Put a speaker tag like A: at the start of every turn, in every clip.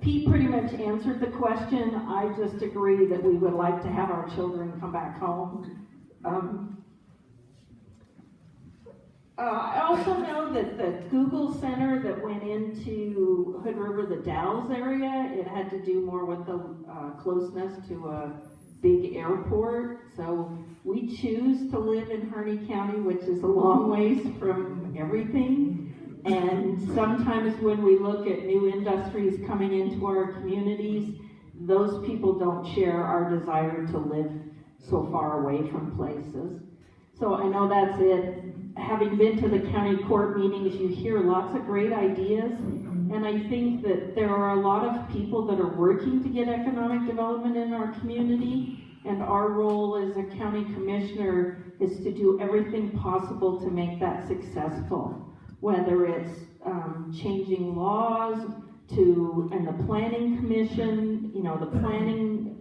A: Pete pretty much answered the question. I just agree that we would like to have our children come back home. I also know that the Google Center that went into Hood River, the Dalles area, it had to do more with the closeness to a big airport. So we choose to live in Harney County, which is a long ways from everything. And sometimes when we look at new industries coming into our communities, those people don't share our desire to live so far away from places. So I know that's it. Having been to the county court meetings, you hear lots of great ideas, and I think that there are a lot of people that are working to get economic development in our community, and our role as a county commissioner is to do everything possible to make that successful, whether it's changing laws and the planning commission, the planning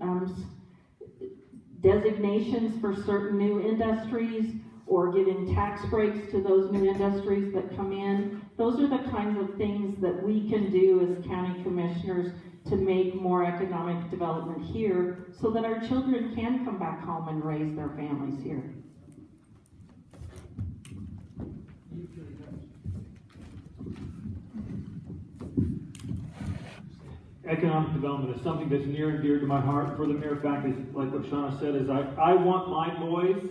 A: designations for certain new industries, or giving tax breaks to those new industries that come in. Those are the kinds of things that we can do as county commissioners to make more economic development here so that our children can come back home and raise their families here.
B: Economic development is something that's near and dear to my heart, for the mere fact is, like what Shauna said, is I want my boys,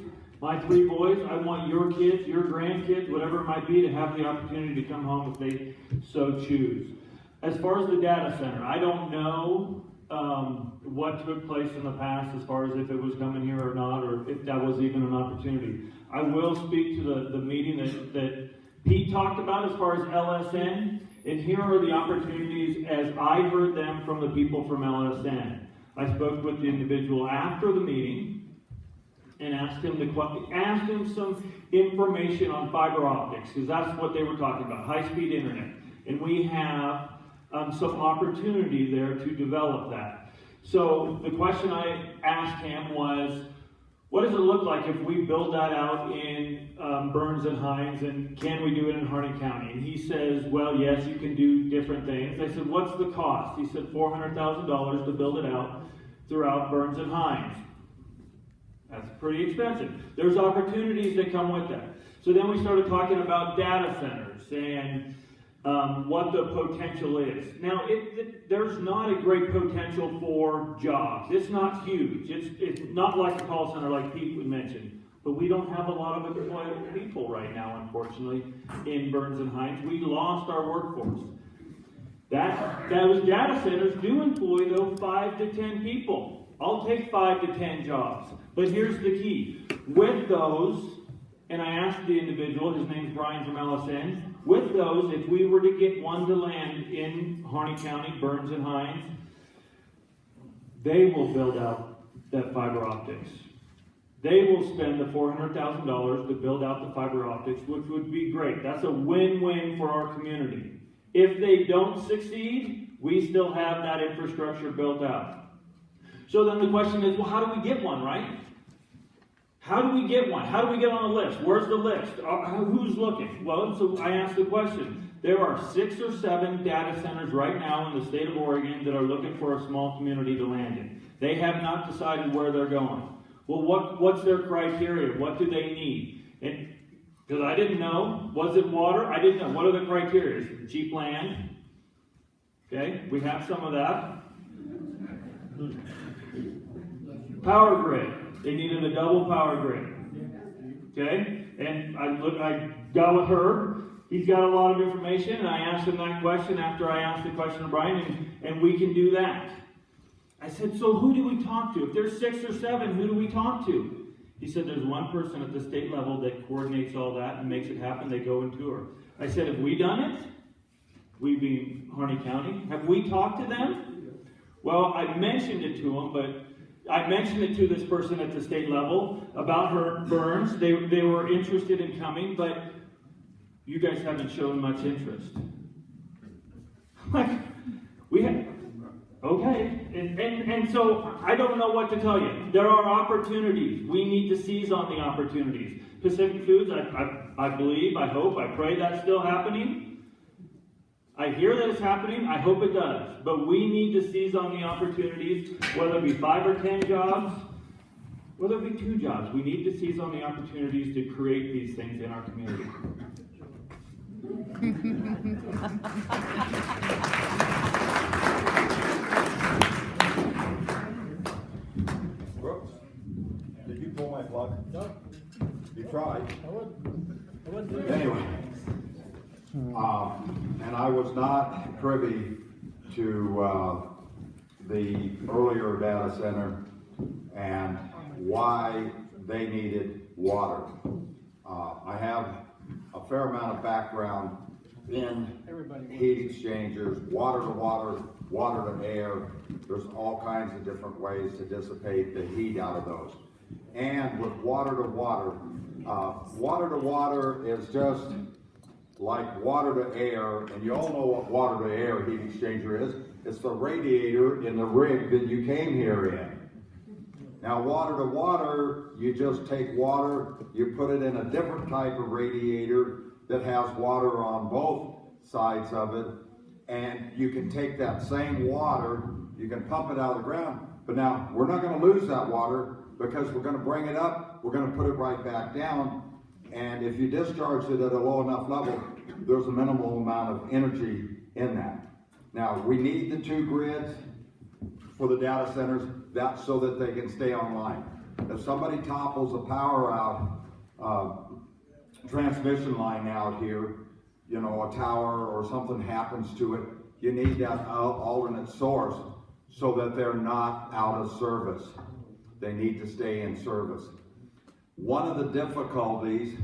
B: my 3 boys, I want your kids, your grandkids, whatever it might be, to have the opportunity to come home if they so choose. As far as the data center, I don't know what took place in the past as far as if it was coming here or not, or if that was even an opportunity. I will speak to the meeting that Pete talked about as far as LSN, and here are the opportunities as I heard them from the people from LSN. I spoke with the individual after the meeting and asked him some information on fiber optics, because that's what they were talking about, high-speed internet. And we have some opportunity there to develop that. So the question I asked him was, what does it look like if we build that out in Burns and Hines, and can we do it in Harney County? And he says, well, yes, you can do different things. I said, what's the cost? He said, $400,000 to build it out throughout Burns and Hines. That's pretty expensive. There's opportunities that come with that. So then we started talking about data centers and what the potential is. Now, there's not a great potential for jobs. It's not huge. It's not like a call center like Pete would mention. But we don't have a lot of employable people right now, unfortunately, in Burns and Hines. We lost our workforce. Those data centers do employ, though, 5 to 10 people. I'll take 5 to 10 jobs. But here's the key. With those, and I asked the individual, his name's Brian from LSN, with those, if we were to get one to land in Harney County, Burns and Hines, they will build out that fiber optics. They will spend the $400,000 to build out the fiber optics, which would be great. That's a win-win for our community. If they don't succeed, we still have that infrastructure built out. So then the question is, well, how do we get one, right? How do we get one? How do we get on a list? Where's the list? Who's looking? Well, so I asked the question. There are 6 or 7 data centers right now in the state of Oregon that are looking for a small community to land in. They have not decided where they're going. Well, what's their criteria? What do they need? Because I didn't know. Was it water? I didn't know. What are the criteria? Cheap land. Okay, we have some of that. Power grid. They needed a double power grid. Okay? And I got with her. He's got a lot of information, and I asked him that question after I asked the question of Brian, and we can do that. I said, so who do we talk to? If there's 6 or 7, who do we talk to? He said, there's one person at the state level that coordinates all that and makes it happen. They go and tour. I said, have we done it? We being Harney County. Have we talked to them? Well, I mentioned it to them, but I mentioned it to this person at the state level about her Burns. They were interested in coming, but you guys haven't shown much interest. Like, we have, okay, and so I don't know what to tell you. There are opportunities. We need to seize on the opportunities. Pacific Foods, I believe, I hope, I pray that's still happening. I hear that it's happening. I hope it does. But we need to seize on the opportunities, whether it be 5 or 10 jobs, whether it be 2 jobs. We need to seize on the opportunities to create these things in our community.
C: Brooks, did you pull my plug?
D: No,
C: You tried.
D: I wouldn't do it.
C: Anyway, and I was not privy to the earlier data center and why they needed water. I have a fair amount of background in heat exchangers, water to water, water to air. There's all kinds of different ways to dissipate the heat out of those. And with water to water is just like water to air, and you all know what water to air heat exchanger is. It's the radiator in the rig that you came here in. Now water to water, you just take water, you put it in a different type of radiator that has water on both sides of it, and you can take that same water, you can pump it out of the ground, but now we're not going to lose that water because we're going to bring it up, we're going to put it right back down, and if you discharge it at a low enough level, there's a minimal amount of energy in that. Now, we need the 2 grids for the data centers, that's so that they can stay online. If somebody topples a power out, transmission line out here, you know, a tower or something happens to it, you need that alternate source so that they're not out of service. They need to stay in service. One of the difficulties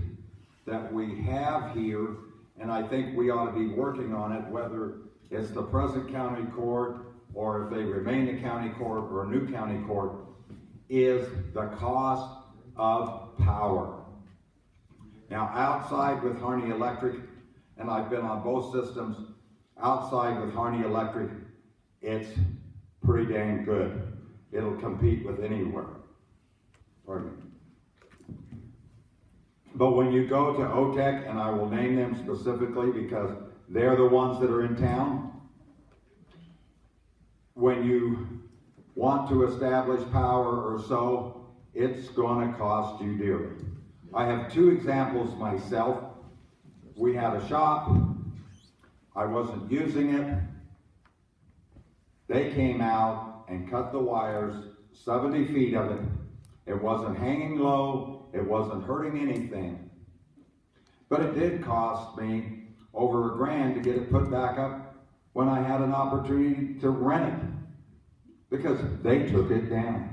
C: that we have here, and I think we ought to be working on it, whether it's the present county court or if they remain a county court or a new county court, is the cost of power. Now outside with Harney Electric, and I've been on both systems, outside with Harney Electric, it's pretty dang good. It'll compete with anywhere. Pardon me. But when you go to OTEC, and I will name them specifically because they're the ones that are in town, when you want to establish power or so, it's going to cost you dearly. I have 2 examples myself. We had a shop, I wasn't using it. They came out and cut the wires, 70 feet of it. It wasn't hanging low, it wasn't hurting anything. But it did cost me over $1,000 to get it put back up when I had an opportunity to rent it, because they took it down.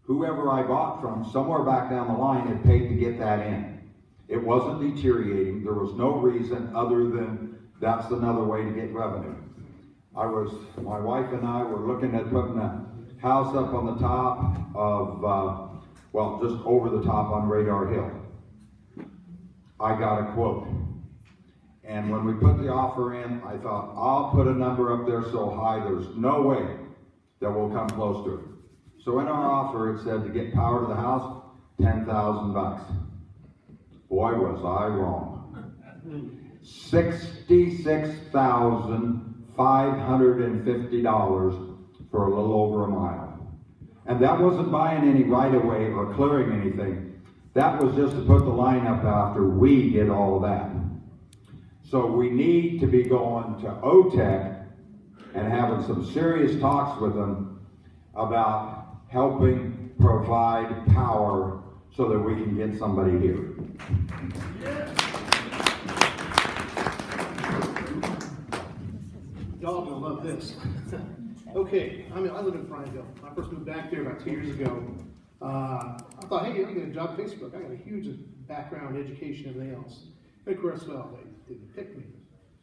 C: Whoever I bought from, somewhere back down the line, had paid to get that in. It wasn't deteriorating. There was no reason other than that's another way to get revenue. My wife and I were looking at putting a house up on the top of, well, just over the top on Radar Hill. I got a quote. And when we put the offer in, I thought, I'll put a number up there so high there's no way that we'll come close to it. So in our offer, it said to get power to the house, $10,000. Boy, was I wrong. $66,550 for a little over a mile. And that wasn't buying any right-of-way or clearing anything. That was just to put the line up after we did all of that. So we need to be going to OTEC and having some serious talks with them about helping provide power so that we can get somebody here.
D: Y'all gonna love this. Okay, I live in Prineville. I first moved back there about 2 years ago. I thought, hey, I'm gonna get a job at Facebook. I got a huge background, education, everything else. And of course, well, they didn't pick me.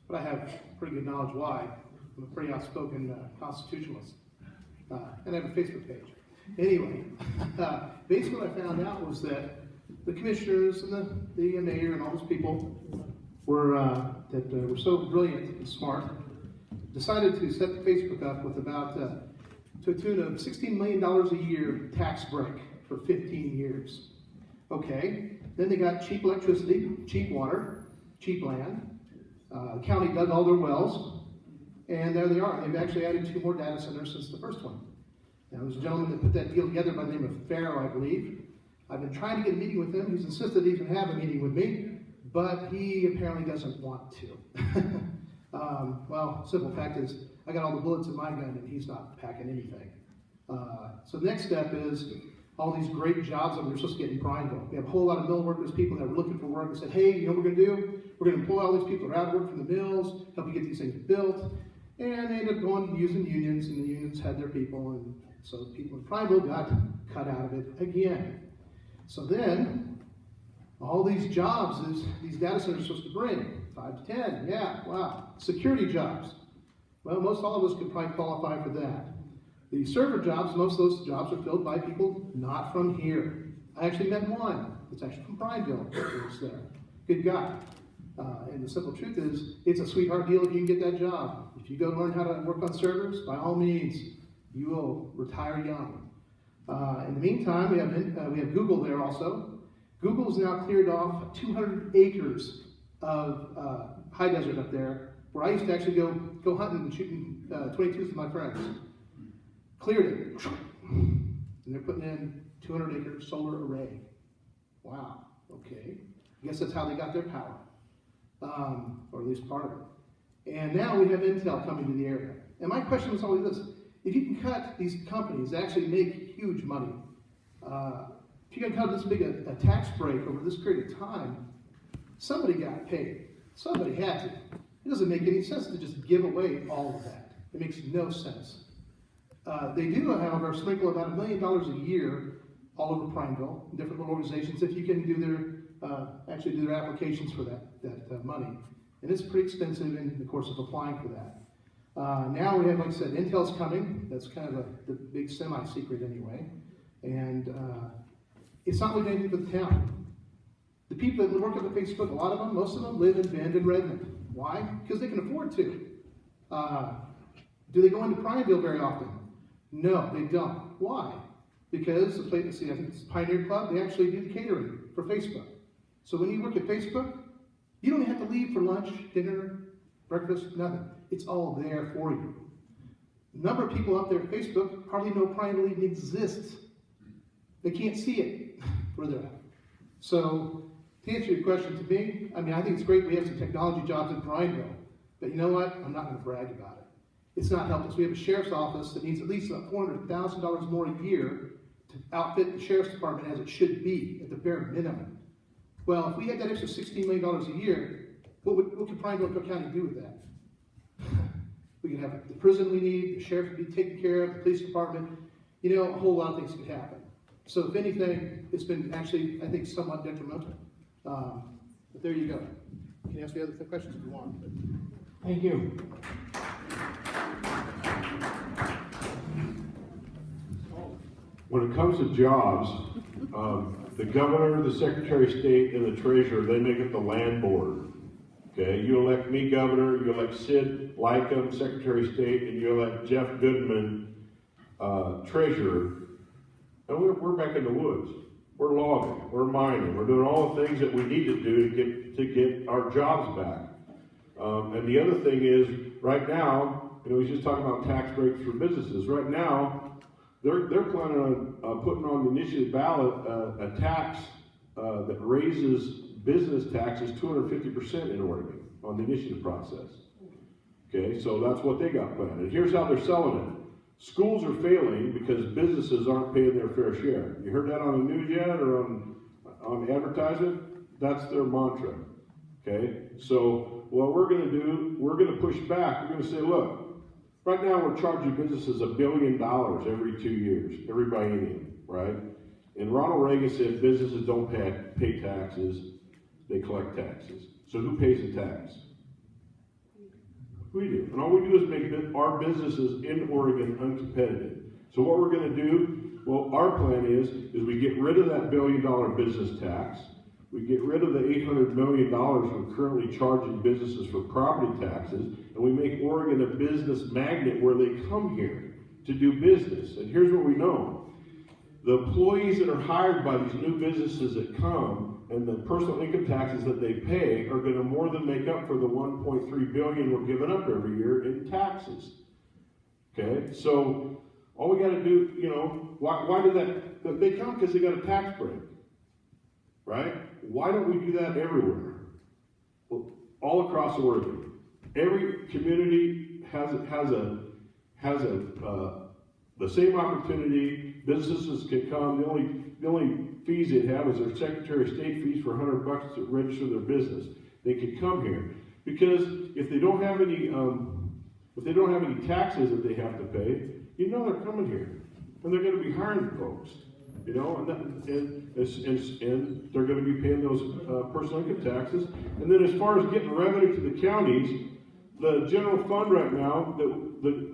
D: But I have pretty good knowledge why. I'm a pretty outspoken constitutionalist. And I have a Facebook page. Anyway, basically what I found out was that the commissioners and the mayor and all those people were so brilliant and smart, decided to set Facebook up with about to a tune of $16 million a year tax break for 15 years. Okay, then they got cheap electricity, cheap water, cheap land, The county dug all their wells, and there they are. They've actually added 2 more data centers since the first one. Now, there's a gentleman that put that deal together by the name of Pharaoh, I believe. I've been trying to get a meeting with him. He's insisted he can have a meeting with me, but he apparently doesn't want to. Well, simple fact is, I got all the bullets in my gun, and he's not packing anything. So the next step is all these great jobs that we're supposed to get in Prineville. We have a whole lot of mill workers, people that are looking for work, and said, hey, you know what we're going to do? We're going to employ all these people that are out of work from the mills, help you get these things built. And they ended up going using unions, and the unions had their people, and so people in Prineville got cut out of it again. So then, all these jobs these data centers are supposed to bring, 5 to 10, yeah, wow. Security jobs. Well, most all of us could probably qualify for that. The server jobs, most of those jobs are filled by people not from here. I actually met one that's actually from Prineville that works there. Good guy. And the simple truth is, it's a sweetheart deal if you can get that job. If you go learn how to work on servers, by all means, you will retire young. In the meantime, we have Google there also. Google's now cleared off 200 acres of high desert up there, where I used to actually go hunting and shooting 22s with my friends. Cleared it, and they're putting in 200-acre solar array. Wow, okay. I guess that's how they got their power, or at least part of it. And now we have Intel coming to the area. And my question was always this: if you can cut these companies that actually make huge money, if you can cut this big a tax break over this period of time, somebody got paid. Somebody had to. It doesn't make any sense to just give away all of that. It makes no sense. They do, however, sprinkle about $1 million a year all over Prineville, different little organizations, if you can do actually do their applications for that money. And it's pretty expensive in the course of applying for that. Now we have, like I said, Intel's coming. That's kind of the big semi-secret anyway. And it's not really anything for the town. The people that work at Facebook, a lot of them, most of them live in Bend and Redmond. Why? Because they can afford to. Do they go into Prineville very often? No, they don't. Why? Because the place, I think it's Pioneer Club, they actually do the catering for Facebook. So when you work at Facebook, you don't have to leave for lunch, dinner, breakfast, nothing. It's all there for you. A number of people out there at Facebook hardly know Prineville even exists. They can't see it where they're at. So to answer your question to me, I mean, I think it's great we have some technology jobs in Prineville, but you know what? I'm not going to brag about it. It's not helped us. We have a sheriff's office that needs at least about $400,000 more a year to outfit the sheriff's department as it should be, at the bare minimum. Well, if we had that extra $16 million a year, what could Prineville County do with that? We could have the prison we need, the sheriff would be taken care of, the police department, you know, a whole lot of things could happen. So if anything, it's been actually, I think, somewhat detrimental. But there you go. You can ask me other questions if you want.
B: Thank you.
E: When it comes to jobs, the governor, the secretary of state, and the treasurer, they make it the land board. Okay, you elect me governor, you elect Sid Lycum, secretary of state, and you elect Jeff Goodman, treasurer. And we're back in the woods. We're logging, we're mining, we're doing all the things that we need to do to get our jobs back. And the other thing is, right now, you know, he's just talking about tax breaks for businesses. Right now, they're planning on putting on the initiative ballot a tax that raises business taxes 250% in Oregon on the initiative process. Okay, so that's what they got planned. And here's how they're selling it. Schools are failing because businesses aren't paying their fair share. You heard that on the news yet, or on advertisement? That's their mantra. Okay, so what we're going to do, we're going to push back. We're going to say, look, right now we're charging businesses $1 billion every 2 years, every biennium, right? And Ronald Reagan said businesses don't pay taxes, they collect taxes. So who pays the tax? We do. And all we do is make our businesses in Oregon uncompetitive. So what we're going to do, well, our plan is we get rid of that $1 billion business tax. We get rid of the $800 million we're currently charging businesses for property taxes, and we make Oregon a business magnet where they come here to do business. And here's what we know. The employees that are hired by these new businesses that come and the personal income taxes that they pay are gonna more than make up for the 1.3 billion we're giving up every year in taxes. Okay, so all we gotta do, you know, why do that? They come because they got a tax break, right? Why don't we do that everywhere? Well, all across Oregon, every community has the same opportunity. Businesses can come. The only fees they have is their Secretary of State fees for $100 to register their business. They can come here because if they don't have any taxes that they have to pay, you know they're coming here, and they're going to be hiring folks, you know, and they're going to be paying those personal income taxes. And then as far as getting revenue to the counties, the general fund right now that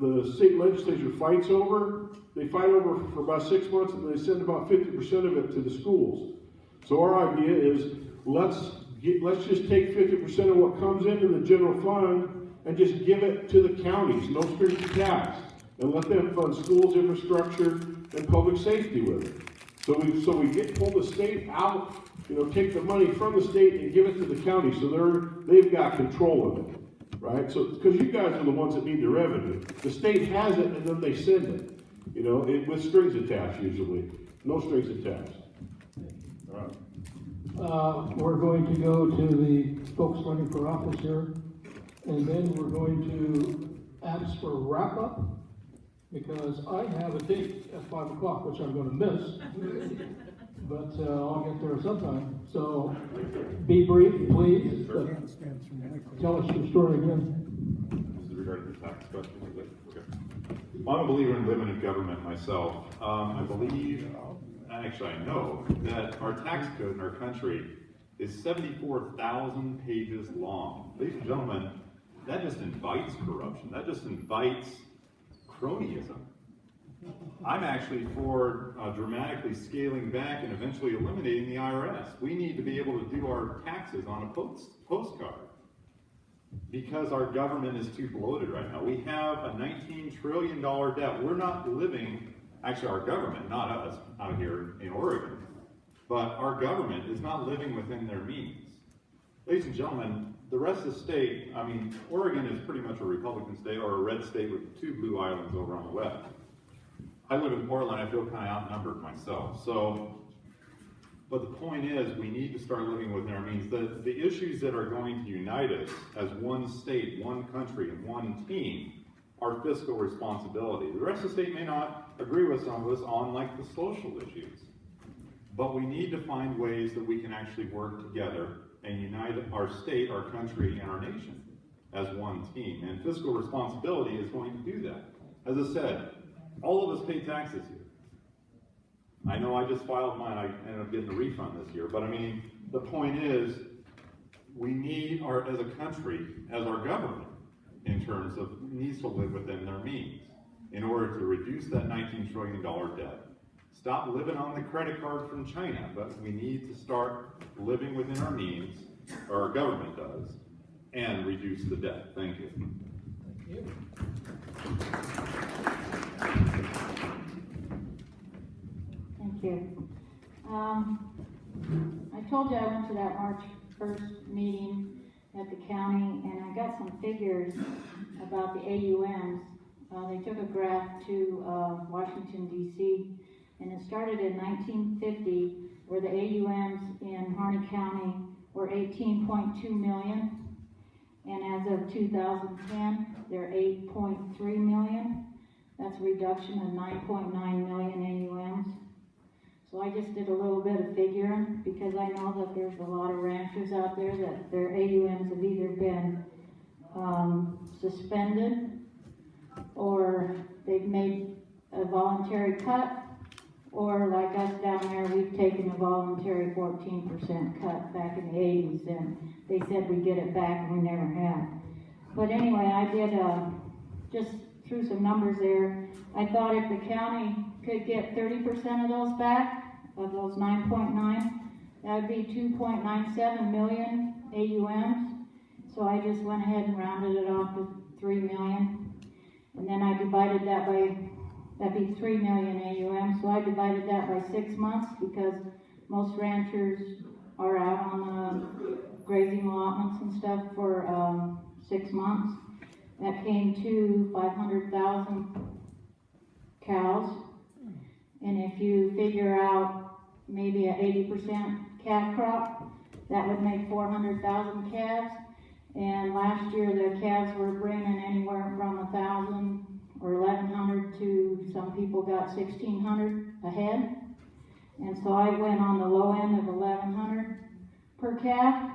E: the state legislature fights over, they fight over for about 6 months, and they send about 50% of it to the schools. So our idea is let's just take 50% of what comes into the general fund and just give it to the counties, no strings attached, and let them fund schools, infrastructure, and public safety with it. So we pull the state out, you know, take the money from the state and give it to the county, so they've got control of it, right? So because you guys are the ones that need the revenue, the state has it and then they send it, you know, with strings attached usually, no strings attached. All right.
F: We're going to go to the folks running for office here, and then we're going to ask for a wrap-up, because I have a date at 5 o'clock, which I'm going to miss, but I'll get there sometime. So be brief, please. Tell us your story again.
G: This is regarding the tax question, is it? Okay. Well, I'm a believer in limited government myself. I believe, actually I know, that our tax code in our country is 74,000 pages long. Ladies and gentlemen, that just invites corruption. That just invites cronyism. I'm actually for dramatically scaling back and eventually eliminating the IRS. We need to be able to do our taxes on a postcard because our government is too bloated right now. We have a $19 trillion debt. We're not living, actually our government, not us out here in Oregon, but our government is not living within their means. Ladies and gentlemen, the rest of the state, I mean, Oregon is pretty much a Republican state or a red state with 2 blue islands over on the west. I live in Portland, I feel kind of outnumbered myself. But the point is, we need to start living within our means. The issues that are going to unite us as one state, one country, and one team are fiscal responsibility. The rest of the state may not agree with some of us on like the social issues. But we need to find ways that we can actually work together and unite our state, our country, and our nation as one team. And fiscal responsibility is going to do that. As I said, all of us pay taxes here. I know I just filed mine, I ended up getting a refund this year, but I mean, the point is, we need as a country, as our government, in terms of, needs to live within their means in order to reduce that $19 trillion debt. Stop living on the credit card from China, but we need to start living within our means, or our government does, and reduce the debt. Thank you.
F: Thank you.
H: Thank you. I told you I went to that March 1st meeting at the county, and I got some figures about the AUMs. They took a graph to Washington, D.C., and it started in 1950, where the AUMs in Harney County were 18.2 million, and as of 2010, they're 8.3 million. That's a reduction of 9.9 million AUMs. So I just did a little bit of figuring, because I know that there's a lot of ranchers out there that their AUMs have either been suspended, or they've made a voluntary cut, or like us down there, we've taken a voluntary 14% cut back in the 80s, and they said we'd get it back, and we never have. But anyway, I did just threw some numbers there. I thought if the county could get 30% of those back, of those 9.9, that would be 2.97 million AUMs. So I just went ahead and rounded it off to 3 million. And then I divided that by, that'd be 3 million AUMs. So I divided that by 6 months, because most ranchers are out on the grazing allotments and stuff for 6 months. That came to 500,000 cows. And if you figure out maybe a 80% calf crop, that would make 400,000 calves. And last year the calves were bringing anywhere from 1,000 or 1,100 to some people got 1,600 a head. And so I went on the low end of 1,100 per calf.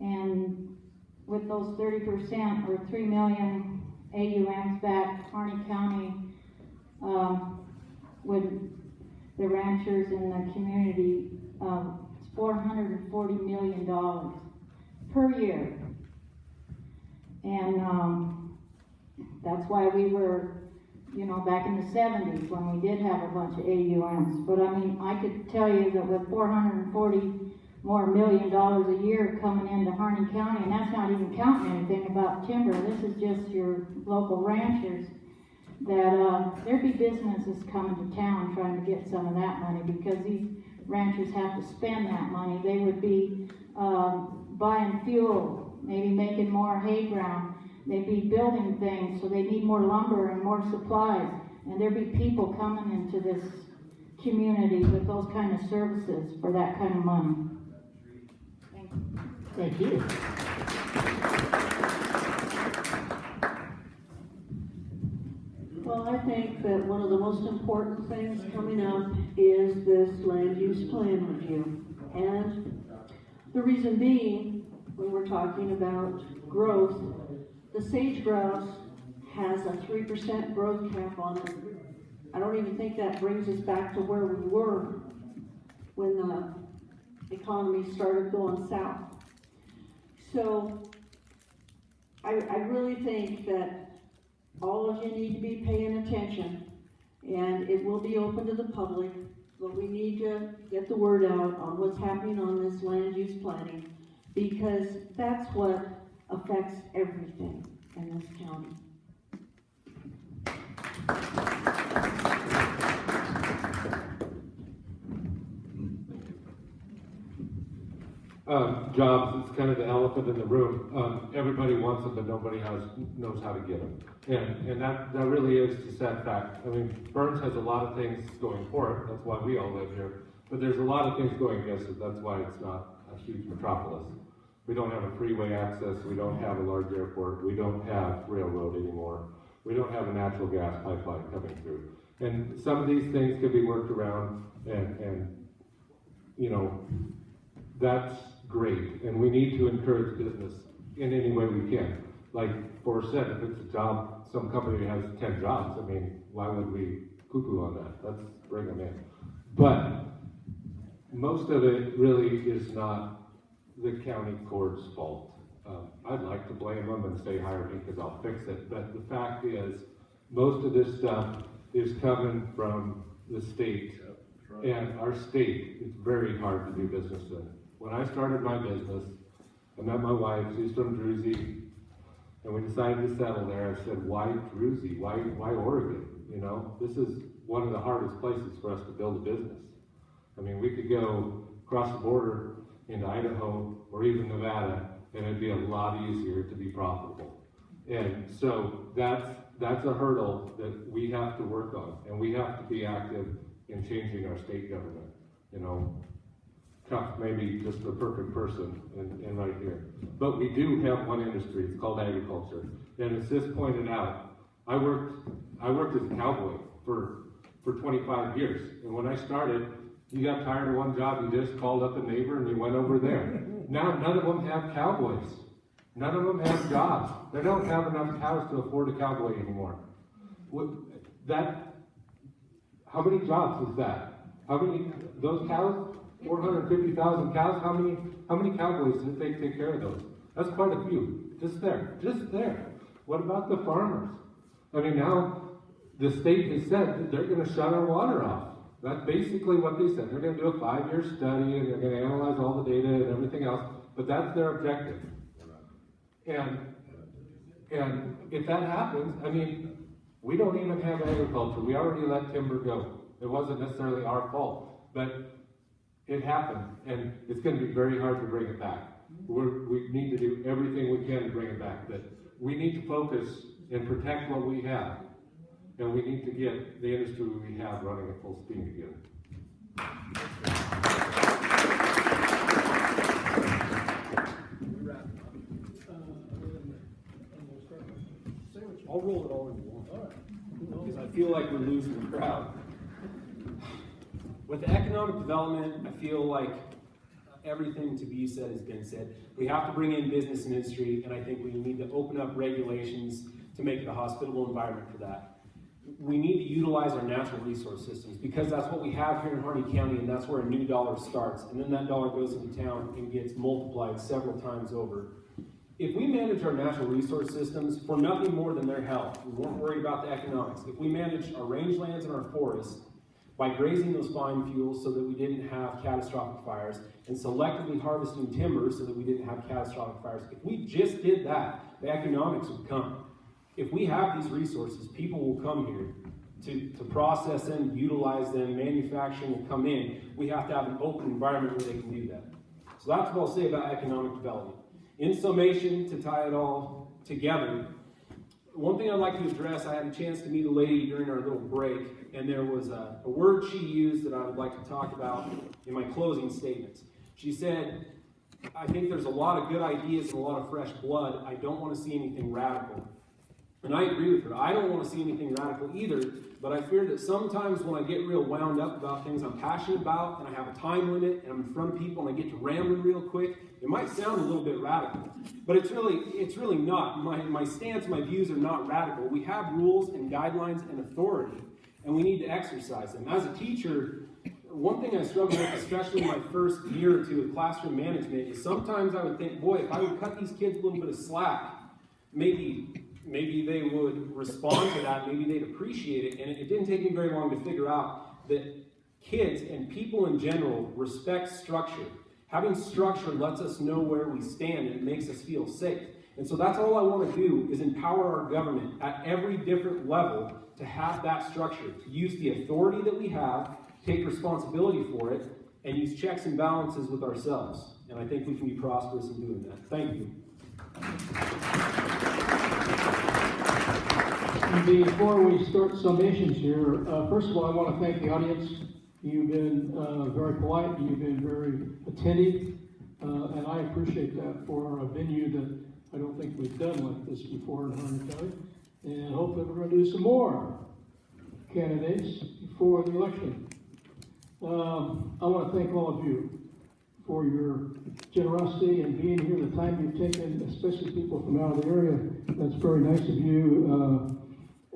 H: And with those 30% or 3 million AUMs back, Harney County would, the ranchers in the community, it's $440 million per year. And that's why we were, back in the 70s when we did have a bunch of AUMs. But I mean, I could tell you that with $440 more million a year coming into Harney County, and that's not even counting anything about timber. This is just your local ranchers. That there'd be businesses coming to town trying to get some of that money because these ranchers have to spend that money. They would be buying fuel, maybe making more hay ground. They'd be building things, so they need more lumber and more supplies. And there'd be people coming into this community with those kind of services for that kind of money.
F: Thank you.
I: Well, I think that one of the most important things coming up is this land use plan review. And the reason being, when we're talking about growth, the sage grouse has a 3% growth cap on it. I don't even think that brings us back to where we were when the economy started going south. So I really think that all of you need to be paying attention, and it will be open to the public, but we need to get the word out on what's happening on this land use planning, because that's what affects everything in this county.
J: Jobs, it's kind of the elephant in the room. Everybody wants them, but nobody knows how to get them. And that really is the sad fact. I mean, Burns has a lot of things going for it. That's why we all live here. But there's a lot of things going against it. That's why it's not a huge metropolis. We don't have a freeway access. We don't have a large airport. We don't have railroad anymore. We don't have a natural gas pipeline coming through. And some of these things can be worked around, and that's great. And we need to encourage business in any way we can. Like Forrest said, if it's a job, some company has 10 jobs, I mean, why would we cuckoo on that? Let's bring them in. But most of it really is not the county court's fault. I'd like to blame them and say hire me because I'll fix it. But the fact is, most of this stuff is coming from the state. And our state is very hard to do business in. When I started my business, I met my wife, she's from Druzy, and we decided to settle there. I said, why Druzy? Why Oregon? This is one of the hardest places for us to build a business. I mean, we could go across the border into Idaho or even Nevada, and it'd be a lot easier to be profitable. And so that's a hurdle that we have to work on, and we have to be active in changing our state government. Chuck may be just the perfect person in right here. But we do have one industry, it's called agriculture. And as Sis pointed out, I worked as a cowboy for 25 years. And when I started, you got tired of one job, you just called up a neighbor and you went over there. Now none of them have cowboys. None of them have jobs. They don't have enough cows to afford a cowboy anymore. How many jobs is that? How many, those cows, 450,000 cows, how many cowboys does it take to take care of those? That's quite a few, just there. What about the farmers? I mean, now the state has said that they're going to shut our water off. That's basically what they said. They're going to do a 5-year study and they're going to analyze all the data and everything else, but that's their objective. And if that happens, I mean, we don't even have agriculture. We already let timber go. It wasn't necessarily our fault. But It happened, and it's gonna be very hard to bring it back. We need to do everything we can to bring it back, but we need to focus and protect what we have. And we need to get the industry we have running at full speed again.
K: I'll roll it all into one. Because I feel like we're losing the crowd. With the economic development, I feel like everything to be said has been said. We have to bring in business and industry, and I think we need to open up regulations to make it a hospitable environment for that. We need to utilize our natural resource systems, because that's what we have here in Harney County, and that's where a new dollar starts. And then that dollar goes into town and gets multiplied several times over. If we manage our natural resource systems for nothing more than their health, we won't worry about the economics. If we manage our rangelands and our forests by grazing those fine fuels so that we didn't have catastrophic fires, and selectively harvesting timber so that we didn't have catastrophic fires, if we just did that, the economics would come. If we have these resources, people will come here to process them, utilize them, manufacturing will come in. We have to have an open environment where they can do that. So that's what I'll say about economic development. In summation, to tie it all together, one thing I'd like to address, I had a chance to meet a lady during our little break, and there was a word she used that I would like to talk about in my closing statements. She said, I think there's a lot of good ideas and a lot of fresh blood. I don't want to see anything radical. And I agree with her. I don't want to see anything radical either, but I fear that sometimes when I get real wound up about things I'm passionate about, and I have a time limit, and I'm in front of people, and I get to rambling real quick, it might sound a little bit radical, but it's really not. My stance, my views are not radical. We have rules and guidelines and authority, and we need to exercise them. As a teacher, one thing I struggle with, especially in my first year or two of classroom management, is sometimes I would think, boy, if I would cut these kids a little bit of slack, maybe they would respond to that, maybe they'd appreciate it. And it didn't take me very long to figure out that kids and people in general respect structure. Having structure lets us know where we stand, and it makes us feel safe. And so that's all I want to do, is empower our government at every different level to have that structure, to use the authority that we have, take responsibility for it, and use checks and balances with ourselves. And I think we can be prosperous in doing that. Thank you.
F: Before we start summations here, first of all, I want to thank the audience. You've been very polite, you've been very attentive, and I appreciate that for a venue that I don't think we've done like this before in Harney County. And hopefully we're going to do some more candidates for the election. I want to thank all of you for your generosity and being here, the time you've taken, especially people from out of the area. That's very nice of you.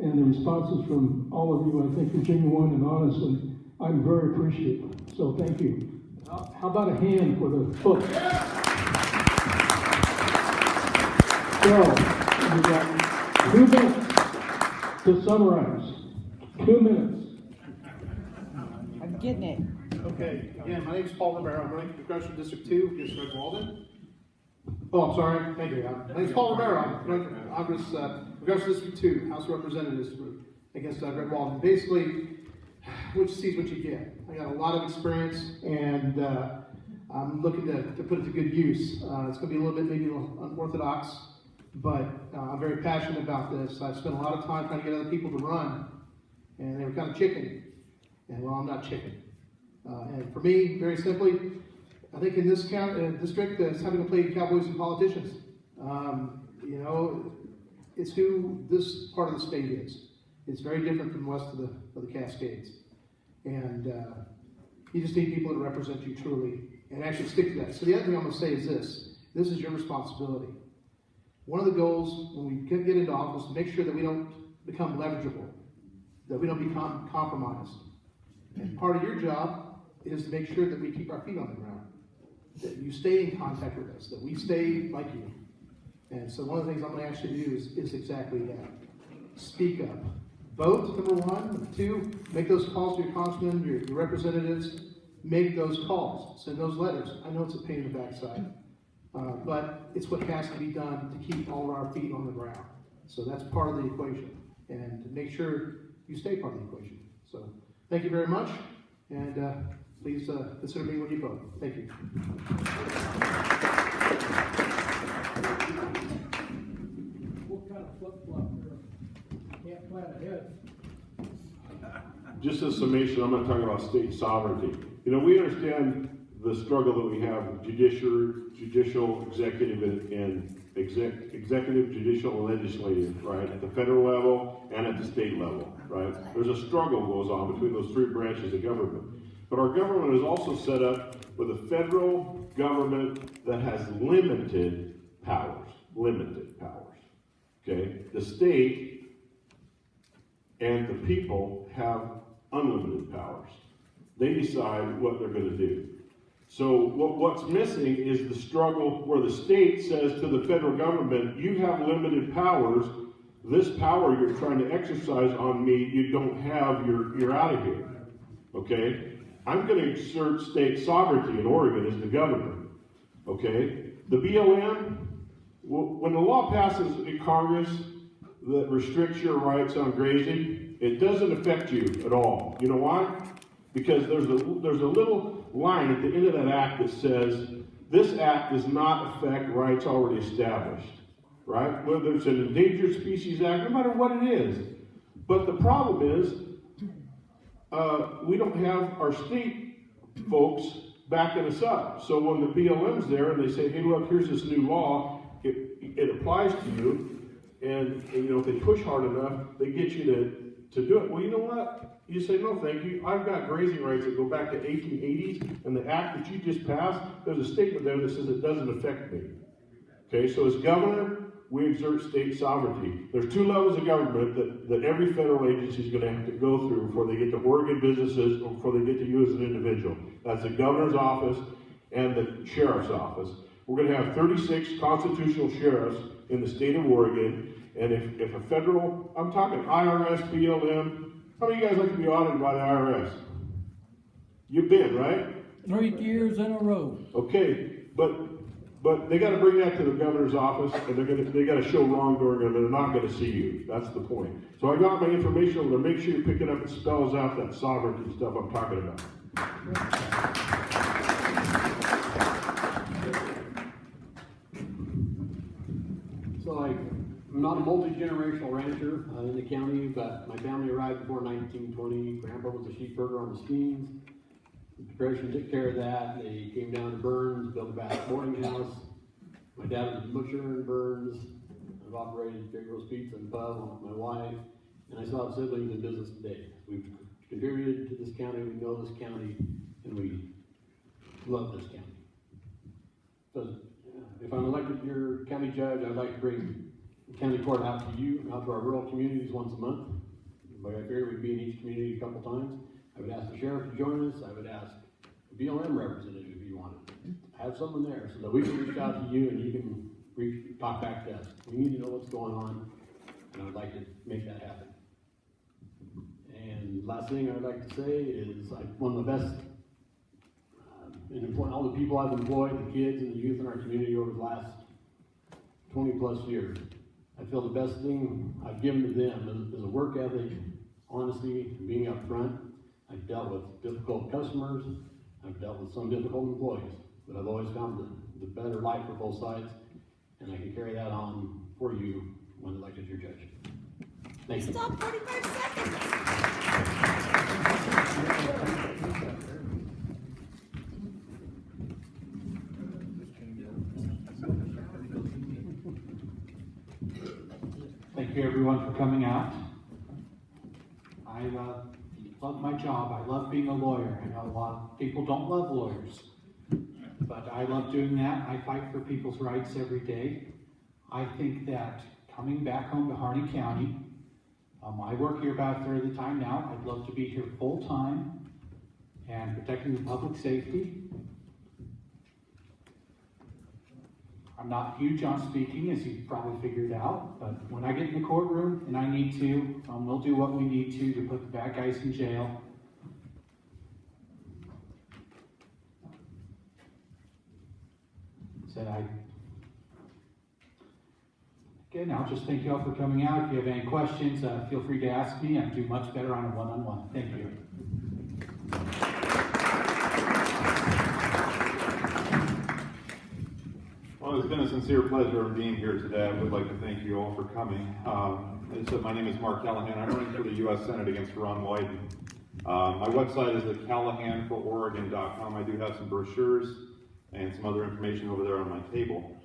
F: And the responses from all of you, I think, are genuine and honest, and I'm very appreciative. So thank you. How about a hand for the folks? So, we got 2 minutes to summarize. 2 minutes.
L: I'm getting it.
D: Okay, again, my name is Paul Romero. I'm running for Congressional District 2 against Red Walden. Oh, I'm sorry. Thank you. My name is Paul Romero. I'm running for Congressional District 2, House of Representatives against Red Walden. Basically, what you see is what you get. I got a lot of experience, and I'm looking to put it to good use. It's going to be a little bit maybe unorthodox, but I'm very passionate about this. I've spent a lot of time trying to get other people to run, and they were kind of chicken. And well, I'm not chicken. And for me, very simply, I think in this district, it's having to play cowboys and politicians. You know, it's who this part of the state is. It's very different from the west of the Cascades. And you just need people to represent you truly and actually stick to that. So the other thing I'm going to say is this. This is your responsibility. One of the goals when we get into office is to make sure that we don't become leverageable, that we don't become compromised. And part of your job is to make sure that we keep our feet on the ground, that you stay in contact with us, that we stay like you. And so one of the things I'm going to ask you to do is exactly that. Speak up. Vote, number one. Number two, make those calls to your congressmen, your representatives. Make those calls. Send those letters. I know it's a pain in the backside, but it's what has to be done to keep all of our feet on the ground. So that's part of the equation. And to make sure you stay part of the equation. So thank you very much. And please consider me when you vote. Thank you.
F: What kind of flip-flop there? Can't plan ahead.
E: Just a summation, I'm not talking about state sovereignty. You know, we understand the struggle that we have with judicial, executive, and executive, judicial, and legislative, right? At the federal level and at the state level, right? There's a struggle that goes on between those three branches of government. But our government is also set up with a federal government that has limited powers, okay? The state and the people have unlimited powers. They decide what they're going to do. So what's missing is the struggle where the state says to the federal government, you have limited powers. This power you're trying to exercise on me, you don't have, you're out of here. Okay? I'm going to exert state sovereignty in Oregon as the governor. Okay? The BLM, when the law passes in Congress that restricts your rights on grazing, it doesn't affect you at all. You know why? Because there's a little line at the end of that act that says, this act does not affect rights already established, right? Whether it's an Endangered Species Act, no matter what it is. But the problem is, we don't have our state folks backing us up. So when the BLM's there and they say, hey, look, here's this new law, it applies to you, and you know, if they push hard enough, they get you to do it. Well, you know what? You say, no, thank you. I've got grazing rights that go back to 1880s, and the act that you just passed, there's a statement there that says it doesn't affect me. Okay, so as governor, we exert state sovereignty. There's two levels of government that every federal agency is going to have to go through before they get to Oregon businesses or before they get to you as an individual. That's the governor's office and the sheriff's office. We're going to have 36 constitutional sheriffs in the state of Oregon, and if a federal, I'm talking IRS, BLM, how many of you guys like to be audited by the IRS? You've been, right?
F: 3 years in a row.
E: Okay, but they got to bring that to the governor's office, and they got to show wrongdoing, and they're not going to see you. That's the point. So I got my information over there. Make sure you pick it up. It spells out that sovereignty stuff I'm talking about.
M: So I'm not a multi-generational rancher in the county, but my family arrived before 1920. Grandpa was a sheep herder on the Skeens. The Depression took care of that. They came down to Burns, built a vast boarding house. My dad was a butcher in Burns. I've operated Big Rose Pizza and Pub with my wife, and I still have siblings in business today. We've contributed to this county, we know this county, and we love this county. So if I'm elected your county judge, I'd like to bring the county court out to you, out to our rural communities once a month. But I figured we'd be in each community a couple times. I would ask the sheriff to join us. I would ask the BLM representative if you wanted. Have someone there so that we can reach out to you and you can talk back to us. We need to know what's going on, and I would like to make that happen. And last thing I'd like to say is one of the best, all the people I've employed, the kids and the youth in our community over the last 20 plus years. I feel the best thing I've given to them is a work ethic, honesty, and being up front. I've dealt with difficult customers, I've dealt with some difficult employees, but I've always found the better life for both sides, and I can carry that on for you when elected your judge. Thank you.
L: Stop 45 seconds.
N: Thank you everyone for coming out. I love my job. I love being a lawyer. I know a lot of people don't love lawyers, but I love doing that. I fight for people's rights every day. I think that coming back home to Harney County, I work here about a third of the time now. I'd love to be here full time and protecting the public safety. I'm not huge on speaking, as you've probably figured out, but when I get in the courtroom and I need to, we'll do what we need to put the bad guys in jail. Again, I'll just thank you all for coming out. If you have any questions, feel free to ask me. I do much better on a one-on-one. Thank you.
G: sincere pleasure of being here today. I would like to thank you all for coming. As I said, my name is Mark Callahan. I'm running for the U.S. Senate against Ron Wyden. My website is at callahanfororegon.com. I do have some brochures and some other information over there on my table.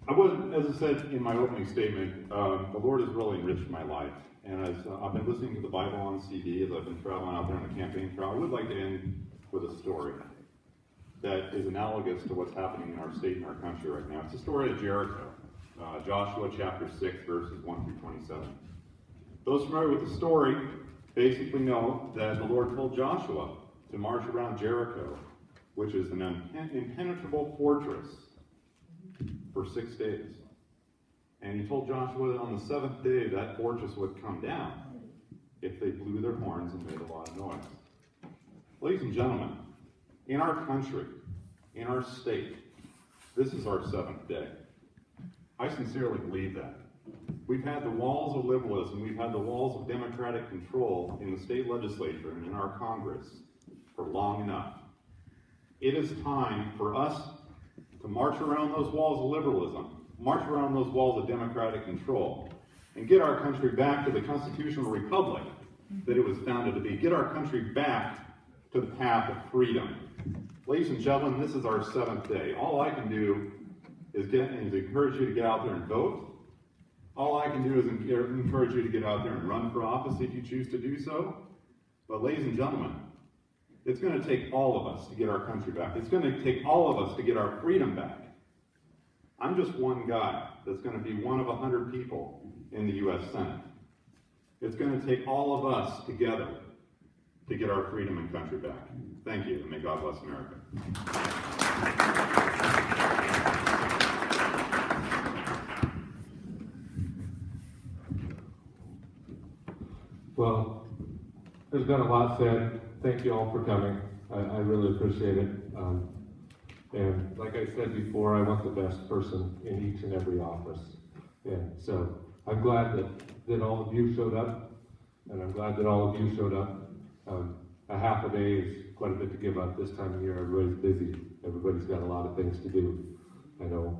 G: As I said in my opening statement, the Lord has really enriched my life. And as I've been listening to the Bible on CD, as I've been traveling out there on a campaign trail, I would like to end with a story that is analogous to what's happening in our state and our country right now. It's the story of Jericho, Joshua chapter 6, verses 1 through 27. Those familiar with the story basically know that the Lord told Joshua to march around Jericho, which is an impenetrable fortress, for 6 days. And he told Joshua that on the 7th day that fortress would come down if they blew their horns and made a lot of noise. Ladies and gentlemen, in our country, in our state, this is our 7th day. I sincerely believe that. We've had the walls of liberalism, we've had the walls of democratic control in the state legislature and in our Congress for long enough. It is time for us to march around those walls of liberalism, march around those walls of democratic control, and get our country back to the constitutional republic that it was founded to be. Get our country back to the path of freedom. Ladies and gentlemen, this is our 7th day. All I can do is encourage you to get out there and vote. All I can do is encourage you to get out there and run for office if you choose to do so. But ladies and gentlemen, it's going to take all of us to get our country back. It's going to take all of us to get our freedom back. I'm just one guy that's going to be one of 100 people in the U.S. Senate. It's going to take all of us together to get our freedom and country back. Thank you, and may God bless America.
J: Well, there's been a lot said. Thank you all for coming. I really appreciate it. And like I said before, I want the best person in each and every office. And so I'm glad that all of you showed up, and I'm glad that all of you showed up. A half a day is quite a bit to give up this time of year. Everybody's busy. Everybody's got a lot of things to do. I know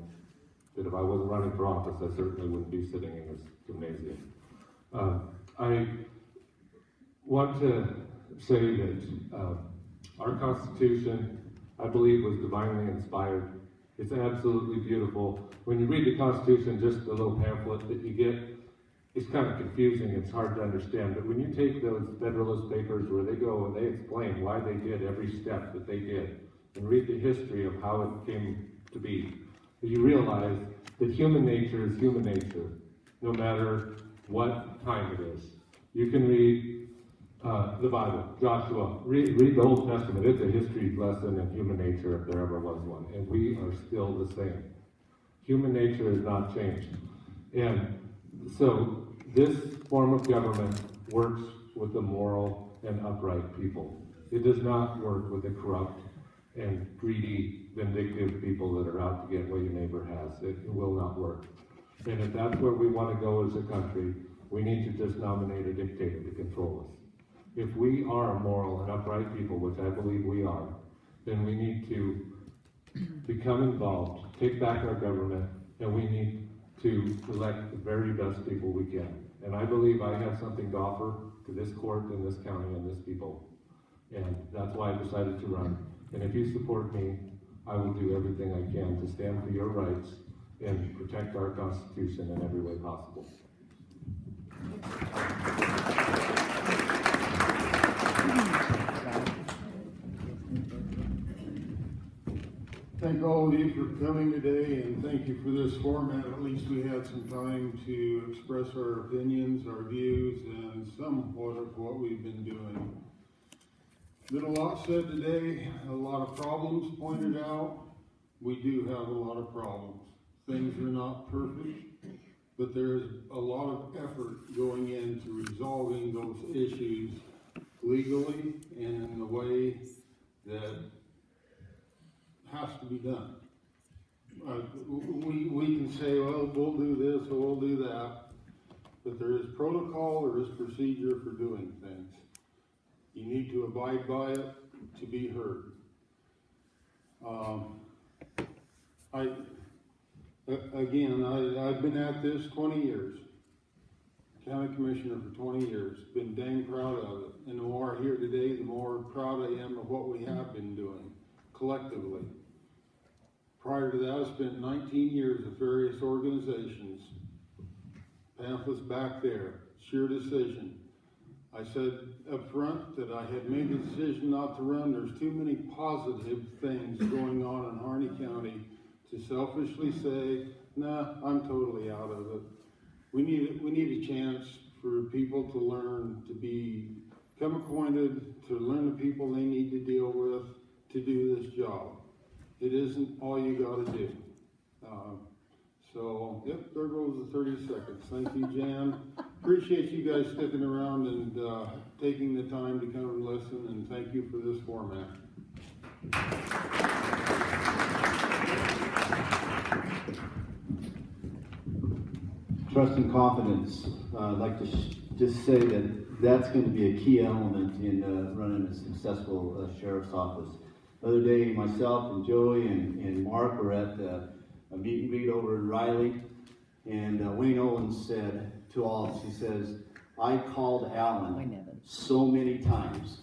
J: that if I wasn't running for office, I certainly wouldn't be sitting in this gymnasium. I want to say that our Constitution, I believe, was divinely inspired. It's absolutely beautiful. When you read the Constitution, just the little pamphlet that you get, it's kind of confusing, it's hard to understand. But when you take those Federalist Papers where they go and they explain why they did every step that they did, and read the history of how it came to be, you realize that human nature is human nature, no matter what time it is. You can read the Bible, Joshua, read the Old Testament. It's a history lesson in human nature if there ever was one, and we are still the same. Human nature has not changed. And so this form of government works with the moral and upright people. It does not work with the corrupt and greedy, vindictive people that are out to get what your neighbor has. It will not work. And if that's where we want to go as a country, we need to just nominate a dictator to control us. If we are moral and upright people, which I believe we are, then we need to become involved, take back our government, and we need to elect the very best people we can. And I believe I have something to offer to this court and this county and this people. And that's why I decided to run. And if you support me, I will do everything I can to stand for your rights and protect our Constitution in every way possible.
O: Thank all of you for coming today, and thank you for this format. At least we had some time to express our opinions, our views, and somewhat of what we've been doing. Been a lot said today, a lot of problems pointed out. We do have a lot of problems. Things are not perfect, but there's a lot of effort going into resolving those issues legally and in the way that has to be done. We can say, well, we'll do this or we'll do that, but there is protocol, there is procedure for doing things. You need to abide by it to be heard. I've been at this 20 years. County Commissioner for 20 years. Been dang proud of it. And the more I hear today, the more proud I am of what we have been doing collectively. Prior to that, I spent 19 years with various organizations. Pamphlets back there, sheer decision. I said up front that I had made the decision not to run. There's too many positive things going on in Harney County to selfishly say, nah, I'm totally out of it. We need a chance for people to learn, to become acquainted, to learn the people they need to deal with to do this job. It isn't all you got to do. Yep, there goes the 30 seconds. Thank you, Jan. Appreciate you guys sticking around and taking the time to come and listen, and thank you for this format.
P: Trust and confidence. I'd like to just say that that's going to be a key element in running a successful sheriff's office. The other day, myself and Joey and Mark were at a meet and greet over in Riley, and Wayne Owens said to all of us, he says, I called Alan so many times.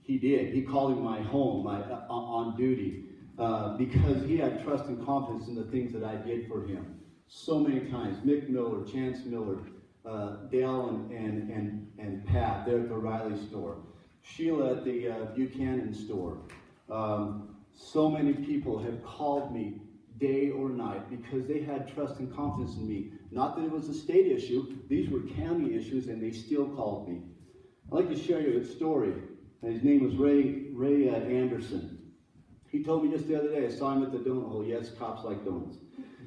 P: He did. He called him my home on duty because he had trust and confidence in the things that I did for him. So many times. Mick Miller, Chance Miller, Dale and Pat, they're at the Riley store. Sheila at the Buchanan store. So many people have called me day or night because they had trust and confidence in me. Not that it was a state issue, these were county issues, and they still called me. I'd like to share you a story. His name was Ray Anderson. He told me just the other day, I saw him at the donut hole. Yes, cops like donuts.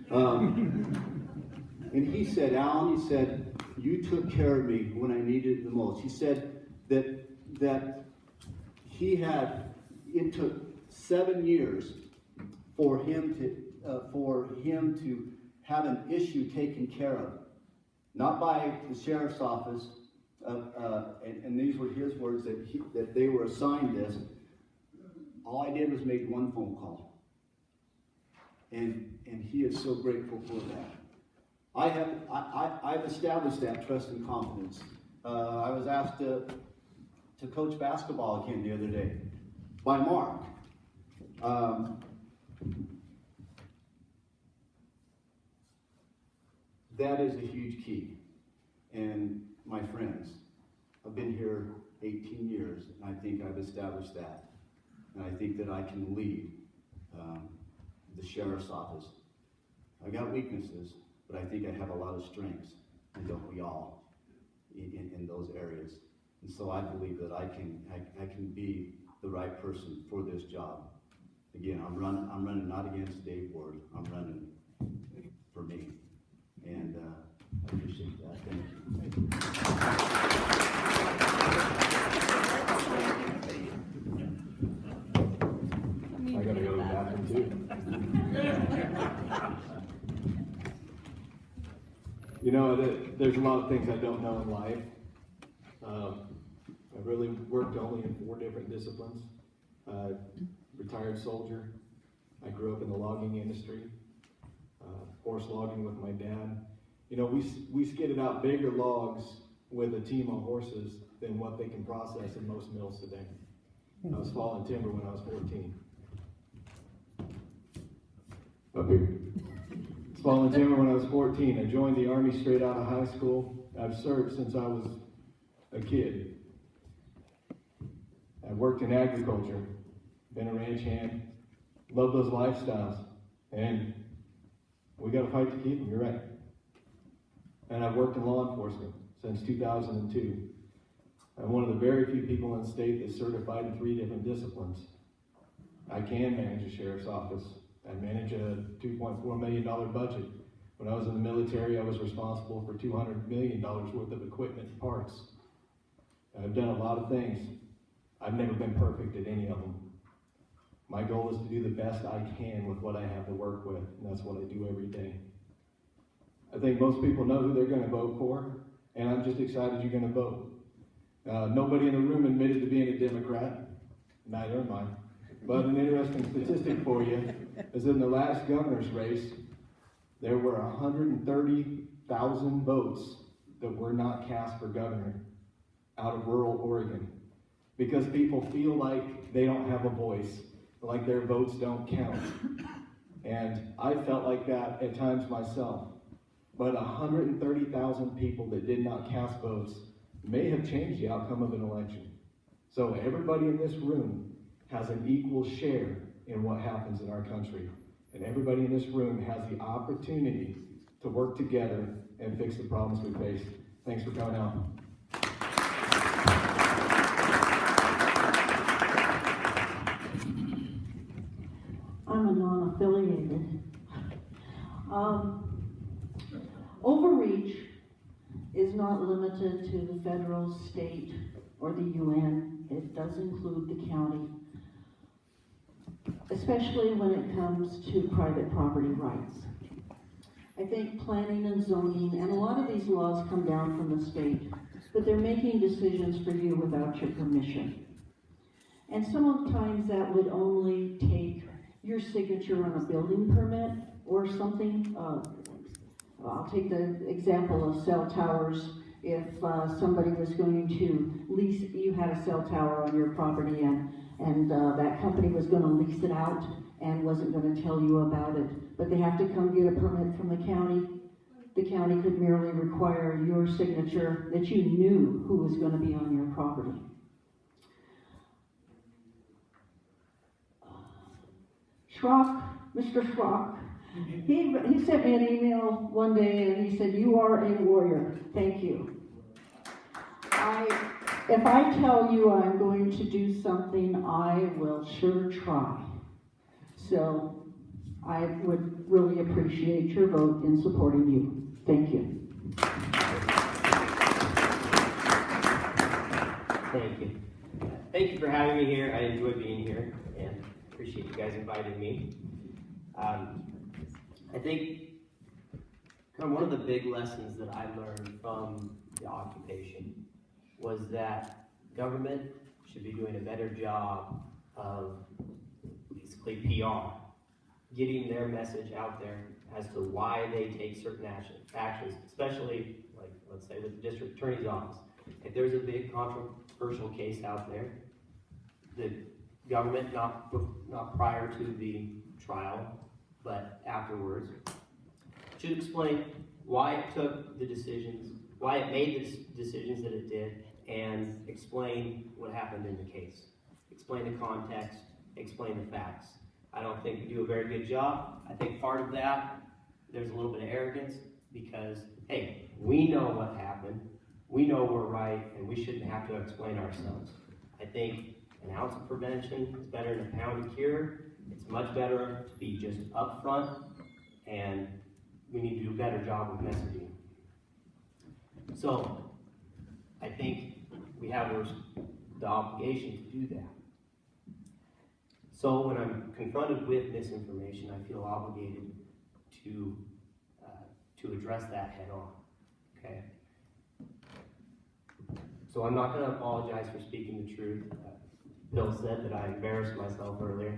P: And he said, Alan, he said, you took care of me when I needed it the most. He said that it took 7 years for him to have an issue taken care of. Not by the sheriff's office, and these were his words, that they were assigned this. All I did was make one phone call. And he is so grateful for that. I've established that trust and confidence. I was asked to coach basketball again the other day by Mark. That is a huge key. And my friends, I've been here 18 years, and I think I've established that. And I think that I can lead the sheriff's office. I got weaknesses, but I think I have a lot of strengths, and don't we all, in those areas. And so I believe that I can be the right person for this job. Again, I'm running not against Dave Ward, I'm running for me. And I appreciate that. Thank you.
Q: I gotta go to the bathroom too. You know, there's a lot of things I don't know in life. I really worked only in 4 different disciplines. Retired soldier. I grew up in the logging industry. Horse logging with my dad. You know, we skidded out bigger logs with a team of horses than what they can process in most mills today. I was falling timber when I was 14. Up here. I was falling timber when I was 14. I joined the Army straight out of high school. I've served since I was a kid. I've worked in agriculture, been a ranch hand, love those lifestyles, and we got to fight to keep them, you're right. And I've worked in law enforcement since 2002. I'm one of the very few people in the state that's certified in 3 different disciplines. I can manage a sheriff's office. I manage a $2.4 million budget. When I was in the military, I was responsible for $200 million worth of equipment and parts. I've done a lot of things. I've never been perfect at any of them. My goal is to do the best I can with what I have to work with, and that's what I do every day. I think most people know who they're going to vote for, and I'm just excited you're going to vote. Nobody in the room admitted to being a Democrat, neither am I.
P: But an interesting statistic for you is in the last governor's race, there were 130,000 votes that were not cast for governor out of rural Oregon because people feel like they don't have a voice, like their votes don't count. And I felt like that at times myself. But 130,000 people that did not cast votes may have changed the outcome of an election. So everybody in this room has an equal share in what happens in our country. And everybody in this room has the opportunity to work together and fix the problems we face. Thanks for coming out.
I: I'm a non-affiliated. Overreach is not limited to the federal, state, or the UN. It does include the county, especially when it comes to private property rights. I think planning and zoning, and a lot of these laws come down from the state, but they're making decisions for you without your permission. And sometimes that would only take your signature on a building permit or something. I'll take the example of cell towers. If somebody was going to lease, you had a cell tower on your property and that company was going to lease it out and wasn't going to tell you about it, but they have to come get a permit from the county. The county could merely require your signature that you knew who was going to be on your property. Mr. Schrock, he sent me an email one day and he said, "You are a warrior." Thank you. If I tell you I'm going to do something, I will sure try. So I would really appreciate your vote in supporting you. Thank you.
R: Thank you. Thank you for having me here. I enjoy being here and appreciate you guys inviting me. I think kind of one of the big lessons that I learned from the occupation was that government should be doing a better job of basically PR, getting their message out there as to why they take certain actions, especially like, let's say, with the district attorney's office. If there's a big controversial case out there, the government, not prior to the trial, but afterwards, should explain why it took the decisions, why it made the decisions that it did, and explain what happened in the case. Explain the context, explain the facts. I don't think we do a very good job. I think part of that, there's a little bit of arrogance because, hey, we know what happened, we know we're right, and we shouldn't have to explain ourselves. I think an ounce of prevention is better than a pound of cure. It's much better to be just upfront, and we need to do a better job with messaging. So, I think we have the obligation to do that. So when I'm confronted with misinformation, I feel obligated to address that head on, okay? So I'm not going to apologize for speaking the truth. Bill said that I embarrassed myself earlier.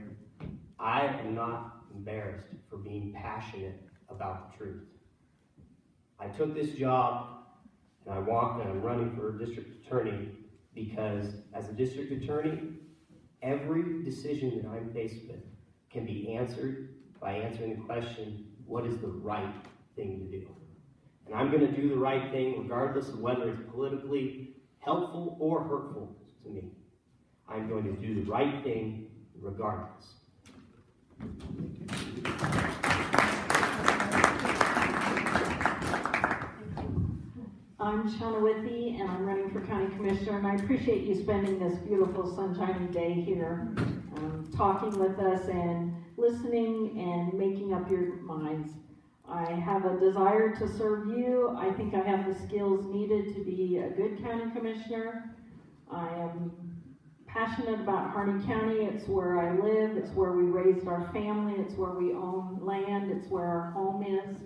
R: I am not embarrassed for being passionate about the truth. I took this job and I'm running for district attorney because as a district attorney, every decision that I'm faced with can be answered by answering the question, what is the right thing to do? And I'm going to do the right thing regardless of whether it's politically helpful or hurtful to me. I'm going to do the right thing regardless.
A: I'm Shauna Withy, and I'm running for County Commissioner, and I appreciate you spending this beautiful sunshiny day here, talking with us and listening and making up your minds. I have a desire to serve you. I think I have the skills needed to be a good County Commissioner. I am passionate about Harney County. It's where I live. It's where we raised our family. It's where we own land. It's where our home is.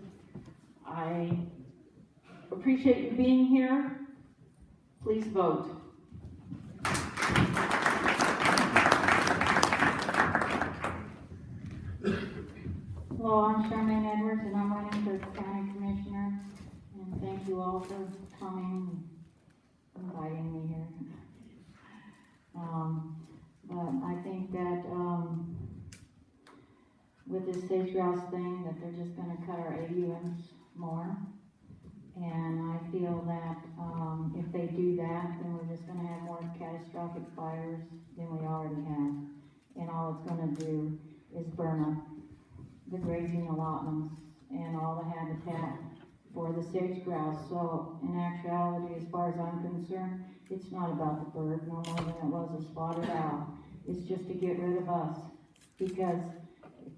A: I appreciate you being here. Please vote.
H: Hello, I'm Charmaine Edwards, and I'm running for county commissioner. And thank you all for coming and inviting me here. But I think that with this sage grouse thing, that they're just going to cut our AUMs more. And I feel that if they do that, then we're just going to have more catastrophic fires than we already have. And all it's going to do is burn up the grazing allotments and all the habitat for the sage grouse. So in actuality, as far as I'm concerned, it's not about the bird no more than it was a spotted owl. It's just to get rid of us. Because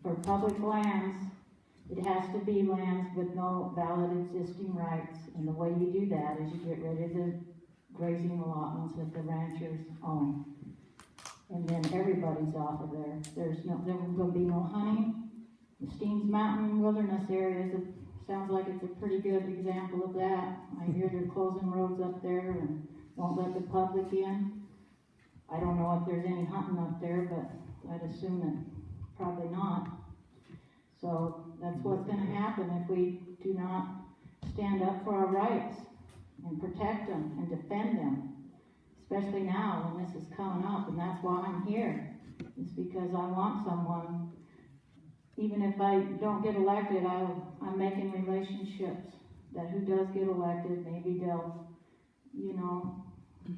H: for public lands, it has to be lands with no valid existing rights. And the way you do that is you get rid of the grazing allotments that the ranchers own. And then everybody's off of there. There will be no hunting. The Steens Mountain Wilderness Areas, it sounds like it's a pretty good example of that. I hear they're closing roads up there and won't let the public in. I don't know if there's any hunting up there, but I'd assume that probably not. So that's what's going to happen if we do not stand up for our rights and protect them and defend them, especially now when this is coming up. And that's why I'm here. It's because I want someone. Even if I don't get elected, I'm making relationships that who does get elected, maybe they'll,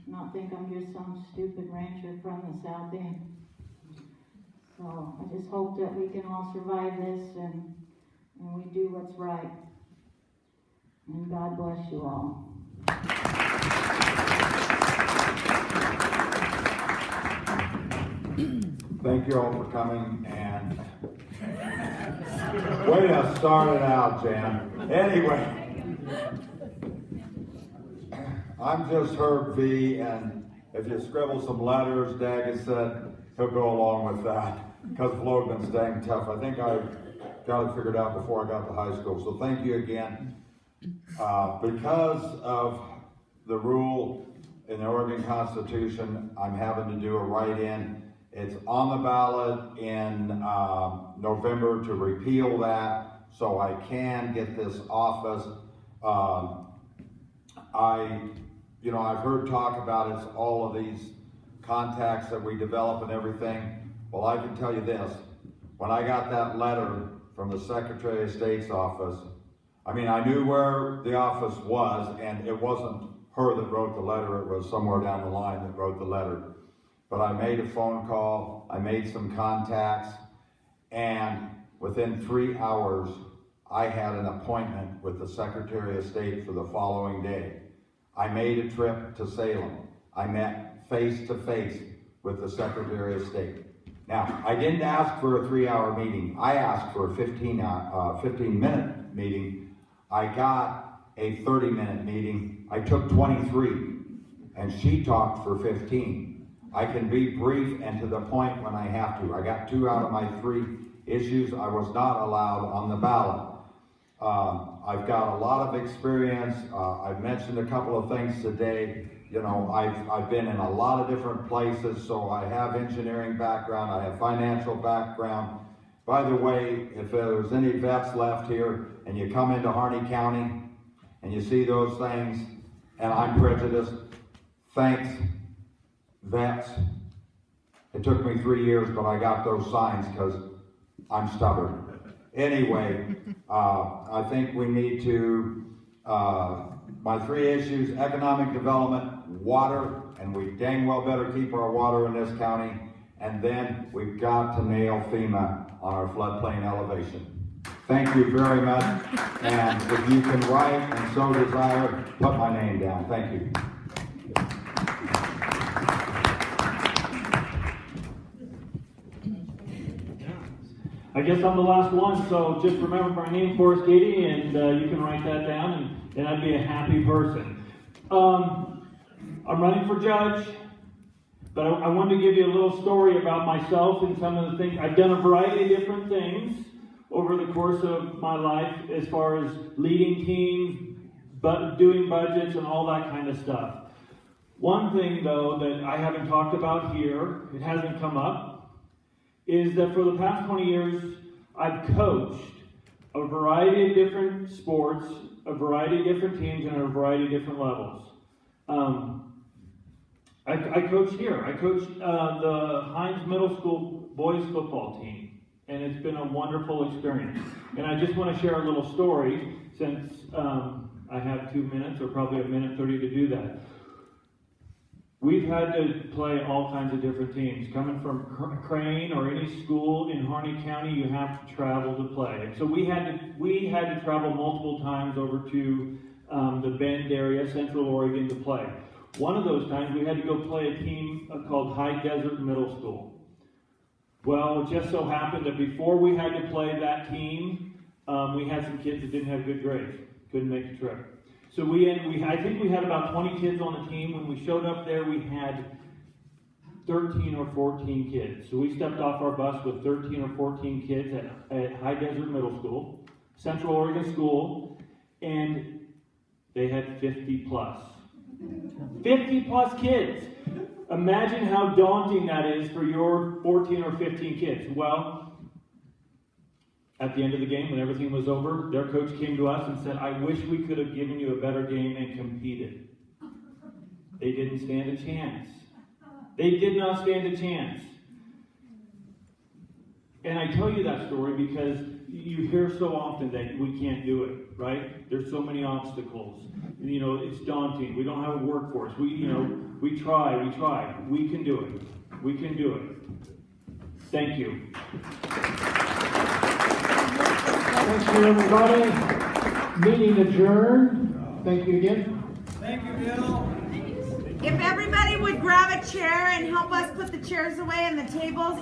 H: not think I'm just some stupid rancher from the South End. So I just hope that we can all survive this and we do what's right. And God bless you all.
C: Thank you all for coming, and way to start it out, Jan. Anyway, I'm just Herb V, and if you scribble some letters, Daggett said he'll go along with that, because Flo's been staying tough. I think I got it figured out before I got to high school, so thank you again. Because of the rule in the Oregon Constitution, I'm having to do a write-in. It's on the ballot in November to repeal that, so I can get this office. I've heard talk about it's all of these contacts that we develop and everything. Well, I can tell you this. When I got that letter from the Secretary of State's office, I knew where the office was, and it wasn't her that wrote the letter. It was somewhere down the line that wrote the letter. But I made a phone call, I made some contacts, and within 3 hours, I had an appointment with the Secretary of State for the following day. I made a trip to Salem. I met face-to-face with the Secretary of State. Now, I didn't ask for a 3-hour meeting. I asked for a 15-minute meeting. I got a 30-minute meeting. I took 23, and she talked for 15. I can be brief and to the point when I have to. I got 2 out of my 3 issues I was not allowed on the ballot. I've got a lot of experience. I've mentioned a couple of things today. I've been in a lot of different places, so I have engineering background, I have financial background. By the way, if there's any vets left here and you come into Harney County and you see those things and I'm prejudiced, thanks, vets. It took me 3 years, but I got those signs because I'm stubborn. Anyway, I think we need to, my 3 issues: economic development, water, and we dang well better keep our water in this county, and then we've got to nail FEMA on our floodplain elevation. Thank you very much, and if you can write and so desire, put my name down. Thank you.
B: I guess I'm the last one, so just remember my name, Forrest Katie, and you can write that down, and I'd be a happy person. I'm running for judge, but I wanted to give you a little story about myself and some of the things. I've done a variety of different things over the course of my life as far as leading teams, but doing budgets and all that kind of stuff. One thing, though, that I haven't talked about here, it hasn't come up, is that for the past 20 years, I've coached a variety of different sports, a variety of different teams, and a variety of different levels. I coach here. I coach the Hines Middle School boys football team, and it's been a wonderful experience. And I just want to share a little story since I have 2 minutes, or probably a minute 30 to do that. We've had to play all kinds of different teams. Coming from Crane or any school in Harney County, you have to travel to play. So we had to travel multiple times over to the Bend area, Central Oregon, to play. One of those times we had to go play a team called High Desert Middle School. Well, it just so happened that before we had to play that team, we had some kids that didn't have good grades, couldn't make the trip. So I think we had about 20 kids on the team. When we showed up there, we had 13 or 14 kids. So we stepped off our bus with 13 or 14 kids at High Desert Middle School, Central Oregon School, and they had 50 plus. 50 plus kids. Imagine how daunting that is for your 14 or 15 kids. Well, at the end of the game, when everything was over, their coach came to us and said, I wish we could have given you a better game and competed. They didn't stand a chance. They did not stand a chance. And I tell you that story because you hear so often that we can't do it, right? There's so many obstacles. You know, it's daunting. We don't have a workforce. We try. We can do it. We can do it. Thank you.
F: Thank you, everybody. Meeting adjourned. Thank you again.
L: Thank you, Bill.
S: If everybody would grab a chair and help us put the chairs away and the tables.